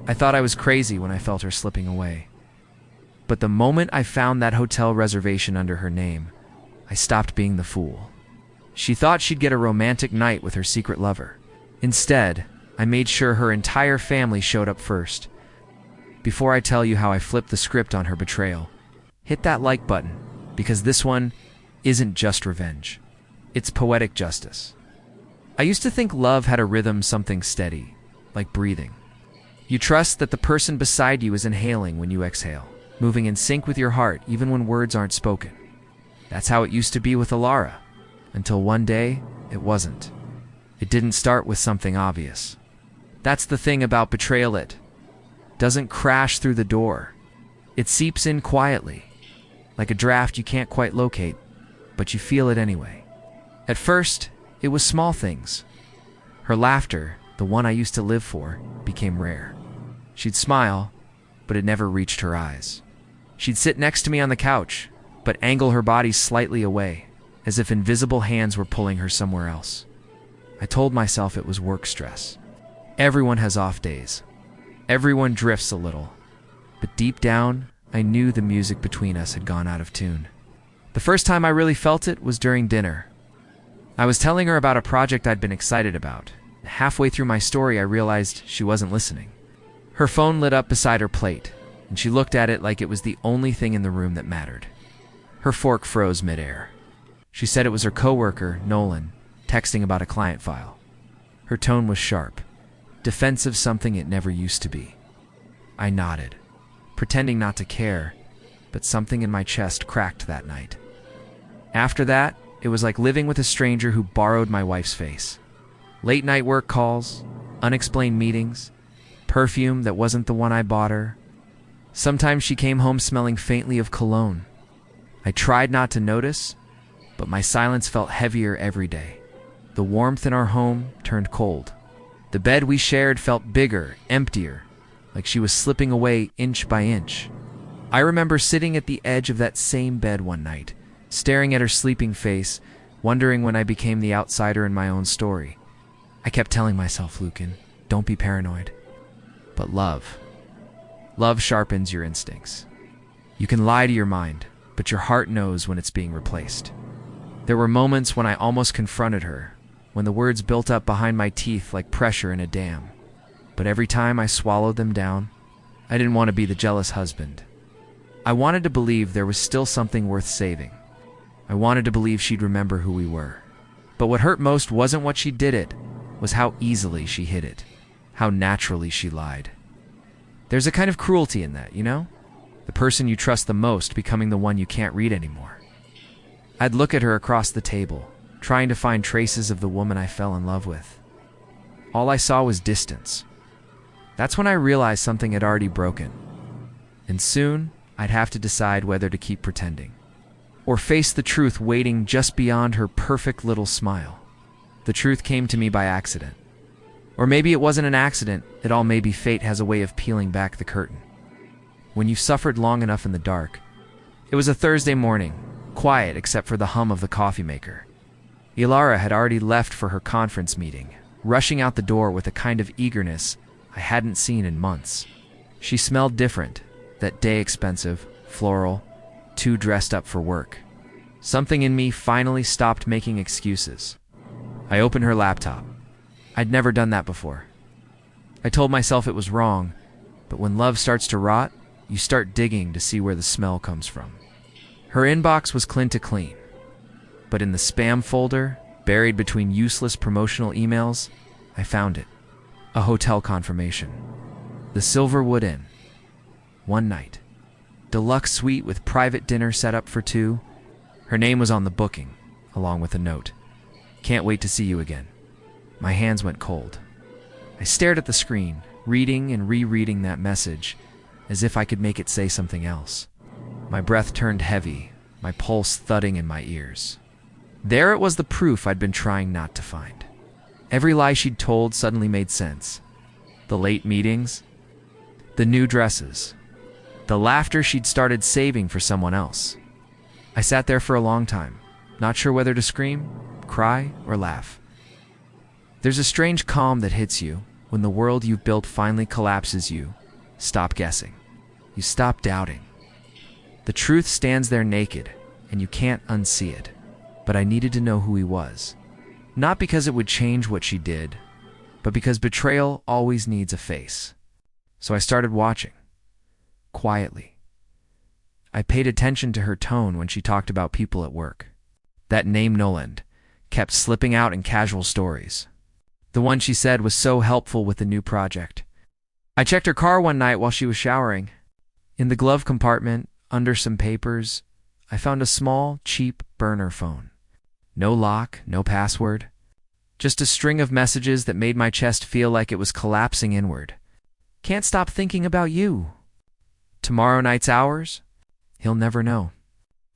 I thought I was crazy when I felt her slipping away. But the moment I found that hotel reservation under her name, I stopped being the fool. She thought she'd get a romantic night with her secret lover. Instead, I made sure her entire family showed up first. Before I tell you how I flipped the script on her betrayal, hit that like button, because this one isn't just revenge. It's poetic justice. I used to think love had a rhythm, something steady, like breathing. You trust that the person beside you is inhaling when you exhale, moving in sync with your heart even when words aren't spoken. That's how it used to be with Alara, until one day, it wasn't. It didn't start with something obvious. That's the thing about betrayal, it doesn't crash through the door. It seeps in quietly, like a draft you can't quite locate, but you feel it anyway. At first, it was small things. Her laughter, the one I used to live for, became rare. She'd smile, but it never reached her eyes. She'd sit next to me on the couch, but angle her body slightly away, as if invisible hands were pulling her somewhere else. I told myself it was work stress. Everyone has off days. Everyone drifts a little. But deep down, I knew the music between us had gone out of tune. The first time I really felt it was during dinner. I was telling her about a project I'd been excited about. Halfway through my story, I realized she wasn't listening. Her phone lit up beside her plate, and she looked at it like it was the only thing in the room that mattered. Her fork froze midair. She said it was her coworker, Nolan, texting about a client file. Her tone was sharp, defensive, something it never used to be. I nodded, pretending not to care, but something in my chest cracked that night. After that, it was like living with a stranger who borrowed my wife's face. Late night work calls, unexplained meetings, perfume that wasn't the one I bought her. Sometimes she came home smelling faintly of cologne. I tried not to notice, but my silence felt heavier every day. The warmth in our home turned cold. The bed we shared felt bigger, emptier, like she was slipping away inch by inch. I remember sitting at the edge of that same bed one night, staring at her sleeping face, wondering when I became the outsider in my own story. I kept telling myself, Lucan, don't be paranoid. But love sharpens your instincts. You can lie to your mind, but your heart knows when it's being replaced. There were moments when I almost confronted her, when the words built up behind my teeth like pressure in a dam. But every time I swallowed them down, I didn't want to be the jealous husband. I wanted to believe there was still something worth saving. I wanted to believe she'd remember who we were. But what hurt most wasn't what she did, it was how easily she hid it, how naturally she lied. There's a kind of cruelty in that, you know? The person you trust the most becoming the one you can't read anymore. I'd look at her across the table, trying to find traces of the woman I fell in love with. All I saw was distance. That's when I realized something had already broken. And soon, I'd have to decide whether to keep pretending, or face the truth waiting just beyond her perfect little smile. The truth came to me by accident. Or maybe it wasn't an accident, it all maybe fate has a way of peeling back the curtain. When you've suffered long enough in the dark. It was a Thursday morning, quiet except for the hum of the coffee maker. Ilara had already left for her conference meeting, rushing out the door with a kind of eagerness I hadn't seen in months. She smelled different, that day, expensive, floral, too dressed up for work. Something in me finally stopped making excuses. I opened her laptop. I'd never done that before. I told myself it was wrong, but when love starts to rot, you start digging to see where the smell comes from. Her inbox was clean to clean, but in the spam folder, buried between useless promotional emails, I found it. A hotel confirmation. The Silverwood Inn. One night. Deluxe suite with private dinner set up for two. Her name was on the booking, along with a note. Can't wait to see you again. My hands went cold. I stared at the screen, reading and rereading that message, as if I could make it say something else. My breath turned heavy, my pulse thudding in my ears. There it was, the proof I'd been trying not to find. Every lie she'd told suddenly made sense. The late meetings, the new dresses, the laughter she'd started saving for someone else. I sat there for a long time, not sure whether to scream, cry, or laugh. There's a strange calm that hits you when the world you've built finally collapses you stop guessing. You stop doubting. The truth stands there naked, and you can't unsee it. But I needed to know who he was. Not because it would change what she did, but because betrayal always needs a face. So I started watching. Quietly. I paid attention to her tone when she talked about people at work. That name Noland kept slipping out in casual stories. The one she said was so helpful with the new project. I checked her car one night while she was showering. In the glove compartment, under some papers, I found a small, cheap burner phone. No lock, no password. Just a string of messages that made my chest feel like it was collapsing inward. Can't stop thinking about you. Tomorrow night's hours? He'll never know.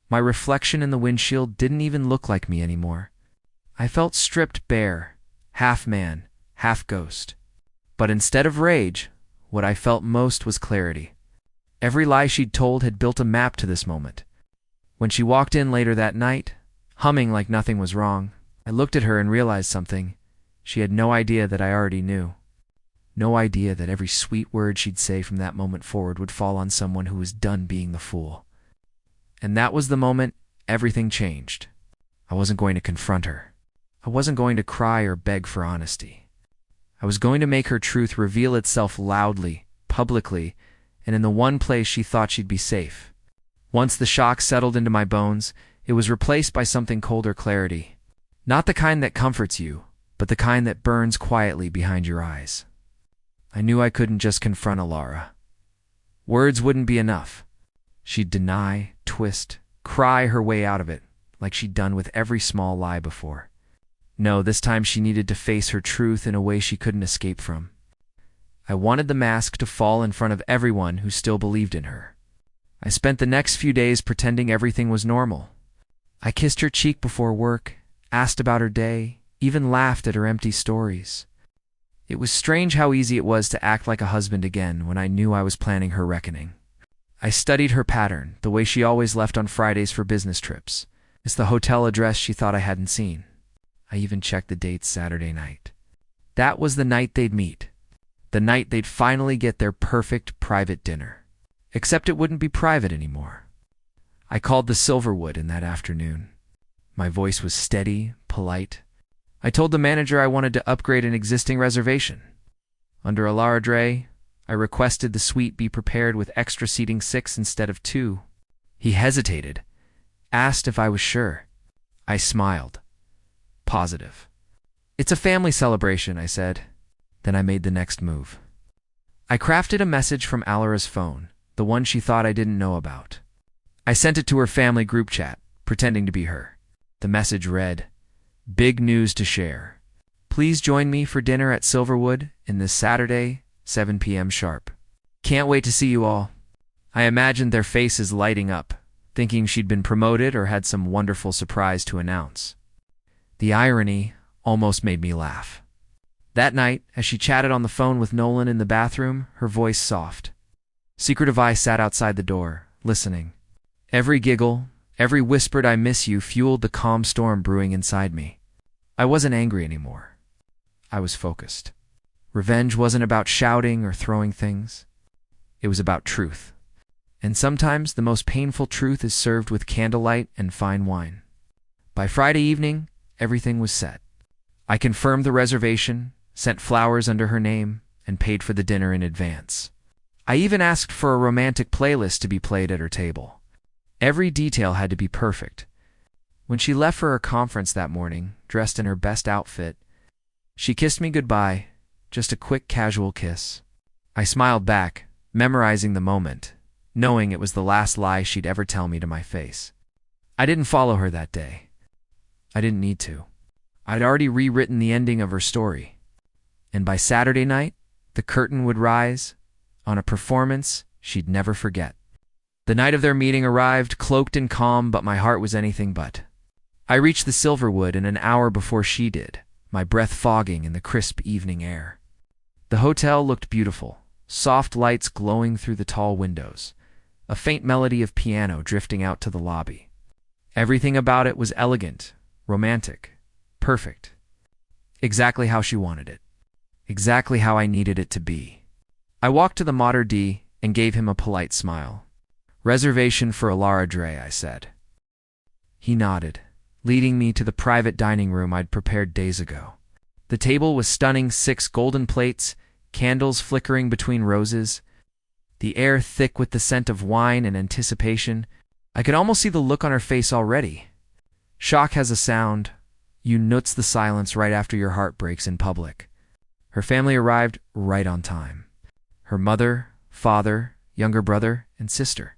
My reflection in the windshield didn't even look like me anymore. I felt stripped bare, half man, half ghost. But instead of rage, what I felt most was clarity. Every lie she'd told had built a map to this moment. When she walked in later that night, humming like nothing was wrong, I looked at her and realized something. She had no idea that I already knew. No idea that every sweet word she'd say from that moment forward would fall on someone who was done being the fool. And that was the moment everything changed. I wasn't going to confront her. I wasn't going to cry or beg for honesty. I was going to make her truth reveal itself loudly, publicly, and in the one place she thought she'd be safe. Once the shock settled into my bones, it was replaced by something colder clarity. Not the kind that comforts you, but the kind that burns quietly behind your eyes. I knew I couldn't just confront Alara. Words wouldn't be enough. She'd deny, twist, cry her way out of it, like she'd done with every small lie before. No, this time she needed to face her truth in a way she couldn't escape from. I wanted the mask to fall in front of everyone who still believed in her. I spent the next few days pretending everything was normal. I kissed her cheek before work, asked about her day, even laughed at her empty stories. It was strange how easy it was to act like a husband again when I knew I was planning her reckoning. I studied her pattern, the way she always left on Fridays for business trips. It's the hotel address she thought I hadn't seen. I even checked the dates Saturday night. That was the night they'd meet. The night they'd finally get their perfect private dinner. Except it wouldn't be private anymore. I called the Silverwood in that afternoon. My voice was steady, polite. I told the manager I wanted to upgrade an existing reservation. Under Alara Dre, I requested the suite be prepared with extra seating 6 instead of 2. He hesitated, asked if I was sure. I smiled. Positive. It's a family celebration, I said. Then I made the next move. I crafted a message from Alara's phone, the one she thought I didn't know about. I sent it to her family group chat, pretending to be her. The message read, "Big news to share. Please join me for dinner at Silverwood in this Saturday, 7 p.m. sharp. Can't wait to see you all." I imagined their faces lighting up, thinking she'd been promoted or had some wonderful surprise to announce. The irony almost made me laugh. That night, as she chatted on the phone with Nolan in the bathroom, her voice soft. Secretive Eye sat outside the door, listening. Every giggle, every whispered "I miss you" fueled the calm storm brewing inside me. I wasn't angry anymore. I was focused. Revenge wasn't about shouting or throwing things. It was about truth. And sometimes the most painful truth is served with candlelight and fine wine. By Friday evening, everything was set. I confirmed the reservation, sent flowers under her name, and paid for the dinner in advance. I even asked for a romantic playlist to be played at her table. Every detail had to be perfect. When she left for her conference that morning, dressed in her best outfit, she kissed me goodbye, just a quick casual kiss. I smiled back, memorizing the moment, knowing it was the last lie she'd ever tell me to my face. I didn't follow her that day. I didn't need to. I'd already rewritten the ending of her story. And by Saturday night, the curtain would rise on a performance she'd never forget. The night of their meeting arrived, cloaked and calm, but my heart was anything but. I reached the Silverwood in an hour before she did, my breath fogging in the crisp evening air. The hotel looked beautiful, soft lights glowing through the tall windows, a faint melody of piano drifting out to the lobby. Everything about it was elegant, romantic, perfect. Exactly how she wanted it. Exactly how I needed it to be. I walked to the Mater D, and gave him a polite smile. "Reservation for Alara Dre," I said. He nodded, leading me to the private dining room I'd prepared days ago. The table was stunning, 6 golden plates, candles flickering between roses, the air thick with the scent of wine and anticipation. I could almost see the look on her face already. Shock has a sound. You nuts the silence right after your heart breaks in public. Her family arrived right on time. Her mother, father, younger brother, and sister.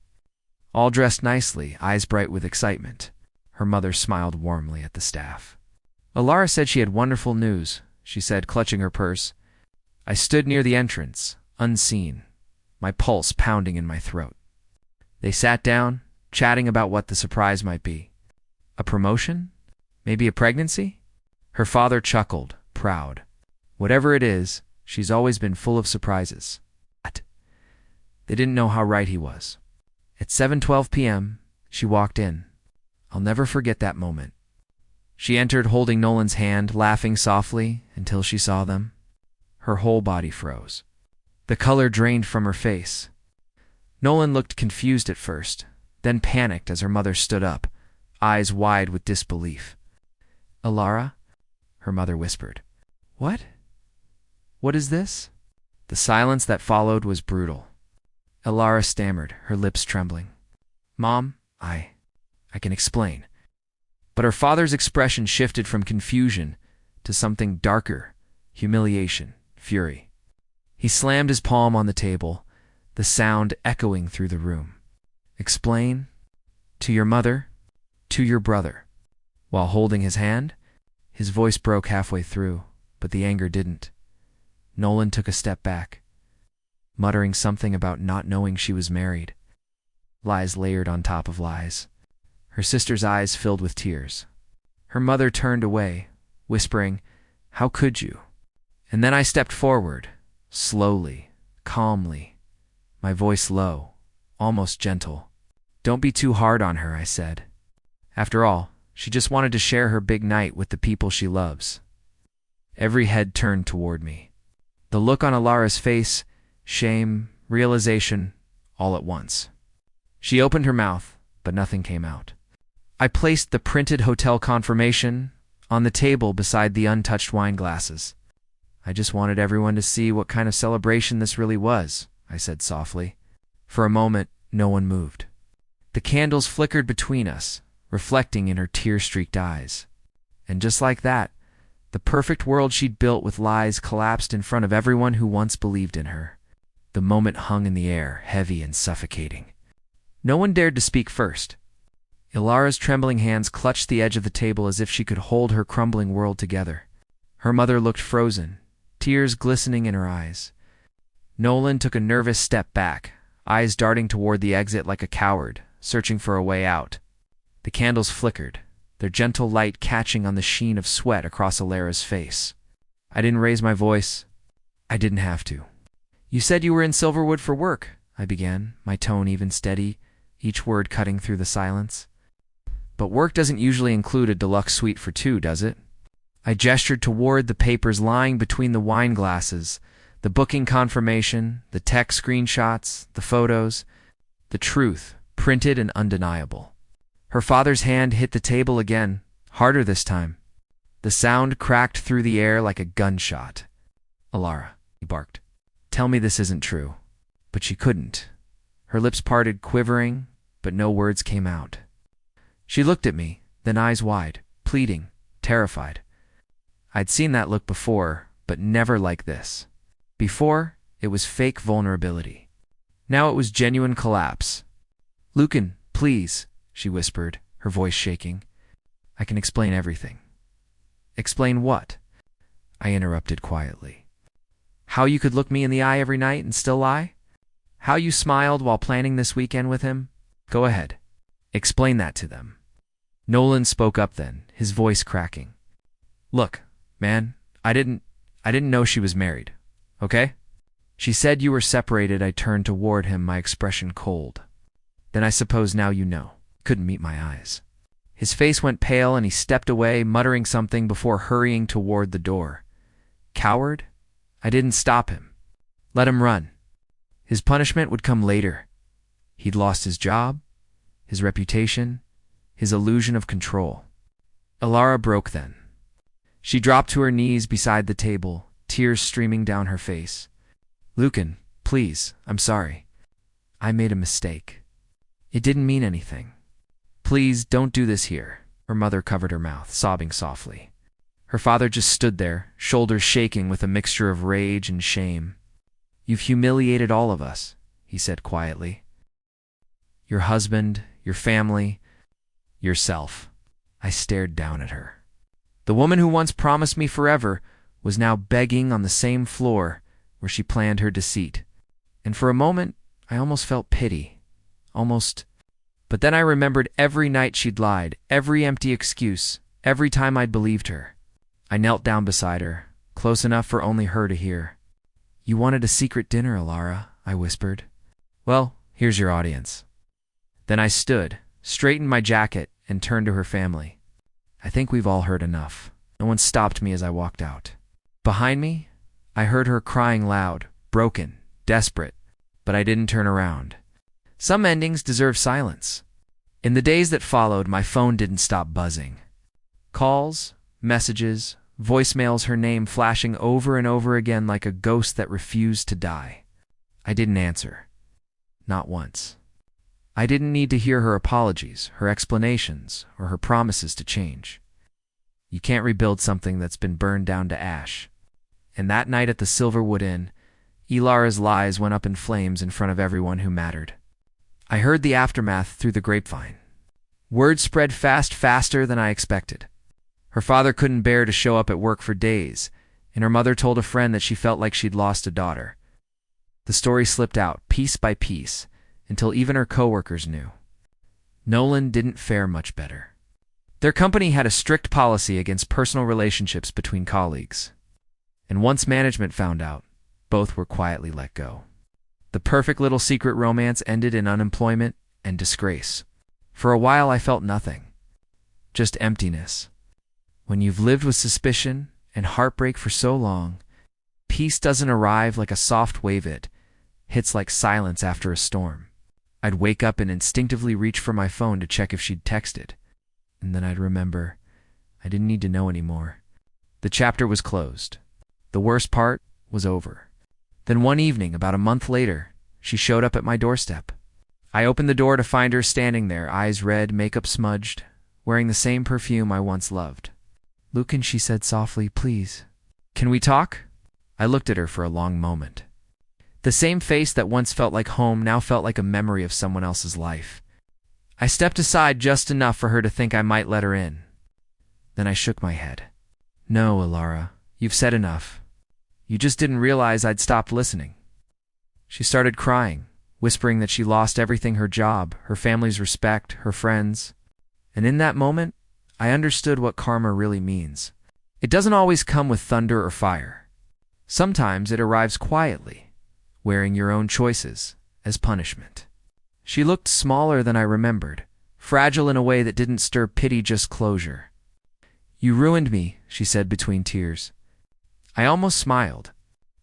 All dressed nicely, eyes bright with excitement. Her mother smiled warmly at the staff. Alara said she had wonderful news, she said, clutching her purse. I stood near the entrance, unseen, my pulse pounding in my throat. They sat down, chatting about what the surprise might be. A promotion? Maybe a pregnancy? Her father chuckled, proud. Whatever it is, she's always been full of surprises. They didn't know how right he was. At 7:12 p.m., she walked in. I'll never forget that moment. She entered holding Nolan's hand, laughing softly until she saw them. Her whole body froze. The color drained from her face. Nolan looked confused at first, then panicked as her mother stood up, eyes wide with disbelief. "Alara?" her mother whispered. "What? What is this?" The silence that followed was brutal. Alara stammered, her lips trembling. "Mom, I can explain." But her father's expression shifted from confusion to something darker, humiliation, fury. He slammed his palm on the table, the sound echoing through the room. "Explain? To your mother? To your brother?" While holding his hand, his voice broke halfway through, but the anger didn't. Nolan took a step back, muttering something about not knowing she was married. Lies layered on top of lies. Her sister's eyes filled with tears. Her mother turned away, whispering, "How could you?" And then I stepped forward, slowly, calmly, my voice low, almost gentle. "Don't be too hard on her," I said. After all, she just wanted to share her big night with the people she loves. Every head turned toward me. The look on Alara's face, shame, realization, all at once. She opened her mouth, but nothing came out. I placed the printed hotel confirmation on the table beside the untouched wine glasses. "I just wanted everyone to see what kind of celebration this really was," I said softly. For a moment, no one moved. The candles flickered between us, reflecting in her tear-streaked eyes. And just like that, the perfect world she'd built with lies collapsed in front of everyone who once believed in her. The moment hung in the air, heavy and suffocating. No one dared to speak first. Ilara's trembling hands clutched the edge of the table as if she could hold her crumbling world together. Her mother looked frozen, tears glistening in her eyes. Nolan took a nervous step back, eyes darting toward the exit like a coward, searching for a way out. The candles flickered, their gentle light catching on the sheen of sweat across Ilara's face. I didn't raise my voice. I didn't have to. "You said you were in Silverwood for work," I began, my tone even steady, each word cutting through the silence. "But work doesn't usually include a deluxe suite for 2, does it?" I gestured toward the papers lying between the wine glasses, the booking confirmation, the tech screenshots, the photos, the truth, printed and undeniable. Her father's hand hit the table again, harder this time. The sound cracked through the air like a gunshot. "Alara," he barked. "Tell me this isn't true." But she couldn't. Her lips parted, quivering, but no words came out. She looked at me, then eyes wide, pleading, terrified. I'd seen that look before, but never like this. Before, it was fake vulnerability. Now it was genuine collapse. "Lucan, please," she whispered, her voice shaking. "I can explain everything." "Explain what?" I interrupted quietly. "How you could look me in the eye every night and still lie? How you smiled while planning this weekend with him? Go ahead. Explain that to them." Nolan spoke up then, his voice cracking. "Look, man, I didn't know she was married, okay? She said you were separated." I turned toward him, my expression cold. "Then I suppose now you know." Couldn't meet my eyes. His face went pale and he stepped away, muttering something before hurrying toward the door. Coward? I didn't stop him. "Let him run." His punishment would come later. He'd lost his job, his reputation, his illusion of control. Alara broke then. She dropped to her knees beside the table, tears streaming down her face. "Lucan, please, I'm sorry. I made a mistake. It didn't mean anything. Please don't do this here." Her mother covered her mouth, sobbing softly. Her father just stood there, shoulders shaking with a mixture of rage and shame. "You've humiliated all of us," he said quietly. "Your husband, your family, yourself." I stared down at her. The woman who once promised me forever was now begging on the same floor where she planned her deceit. And for a moment, I almost felt pity. But then I remembered every night she'd lied, every empty excuse, every time I'd believed her. I knelt down beside her, close enough for only her to hear. "You wanted a secret dinner, Alara," I whispered. "Well, here's your audience." Then I stood, straightened my jacket, and turned to her family. "I think we've all heard enough." No one stopped me as I walked out. Behind me, I heard her crying loud, broken, desperate, but I didn't turn around. Some endings deserve silence. In the days that followed, my phone didn't stop buzzing. Calls, messages, voicemails, her name flashing over and over again like a ghost that refused to die. I didn't answer. Not once. I didn't need to hear her apologies, her explanations, or her promises to change. You can't rebuild something that's been burned down to ash. And that night at the Silverwood Inn, Ilara's lies went up in flames in front of everyone who mattered. I heard the aftermath through the grapevine. Word spread faster than I expected. Her father couldn't bear to show up at work for days, and her mother told a friend that she felt like she'd lost a daughter. The story slipped out, piece by piece, until even her coworkers knew. Nolan didn't fare much better. Their company had a strict policy against personal relationships between colleagues. And once management found out, both were quietly let go. The perfect little secret romance ended in unemployment and disgrace. For a while I felt nothing. Just emptiness. When you've lived with suspicion and heartbreak for so long, peace doesn't arrive like a soft wave, it hits like silence after a storm. I'd wake up and instinctively reach for my phone to check if she'd texted. And then I'd remember I didn't need to know anymore. The chapter was closed. The worst part was over. Then one evening, about a month later, she showed up at my doorstep. I opened the door to find her standing there, eyes red, makeup smudged, wearing the same perfume I once loved. "Lucan," she said softly, "please. Can we talk?" I looked at her for a long moment. The same face that once felt like home now felt like a memory of someone else's life. I stepped aside just enough for her to think I might let her in. Then I shook my head. "No, Alara, you've said enough. You just didn't realize I'd stopped listening." She started crying, whispering that she lost everything, her job, her family's respect, her friends. And in that moment, I understood what karma really means. It doesn't always come with thunder or fire. Sometimes it arrives quietly, wearing your own choices as punishment. She looked smaller than I remembered, fragile in a way that didn't stir pity, just closure. "You ruined me," she said between tears. I almost smiled.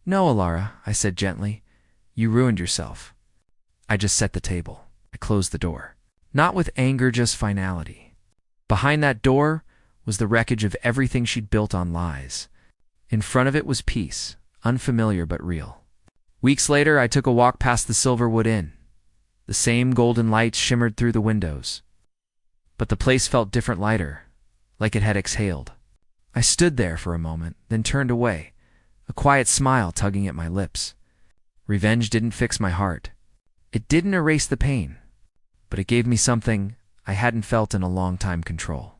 "No, Alara," I said gently. "You ruined yourself." I just set the table. I closed the door. Not with anger, just finality. Behind that door was the wreckage of everything she'd built on lies. In front of it was peace, unfamiliar but real. Weeks later, I took a walk past the Silverwood Inn. The same golden lights shimmered through the windows. But the place felt different, lighter, like it had exhaled. I stood there for a moment, then turned away, a quiet smile tugging at my lips. Revenge didn't fix my heart. It didn't erase the pain, but it gave me something I hadn't felt in a long time: control.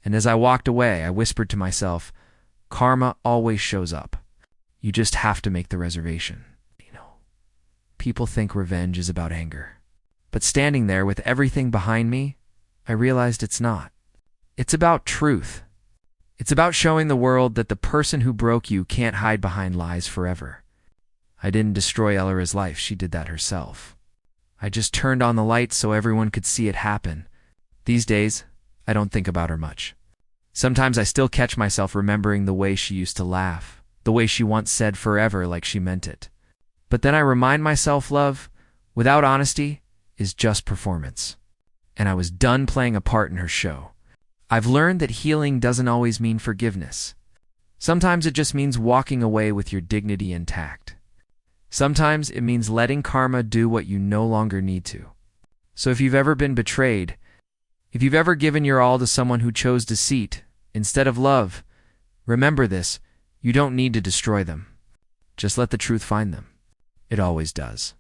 And as I walked away, I whispered to myself, karma always shows up. You just have to make the reservation. People think revenge is about anger. But standing there with everything behind me, I realized it's not. It's about truth. It's about showing the world that the person who broke you can't hide behind lies forever. I didn't destroy Elara's life, she did that herself. I just turned on the light so everyone could see it happen. These days, I don't think about her much. Sometimes I still catch myself remembering the way she used to laugh, the way she once said forever like she meant it. But then I remind myself love, without honesty, is just performance. And I was done playing a part in her show. I've learned that healing doesn't always mean forgiveness. Sometimes it just means walking away with your dignity intact. Sometimes it means letting karma do what you no longer need to. So if you've ever been betrayed, if you've ever given your all to someone who chose deceit instead of love, remember this: you don't need to destroy them. Just let the truth find them. It always does.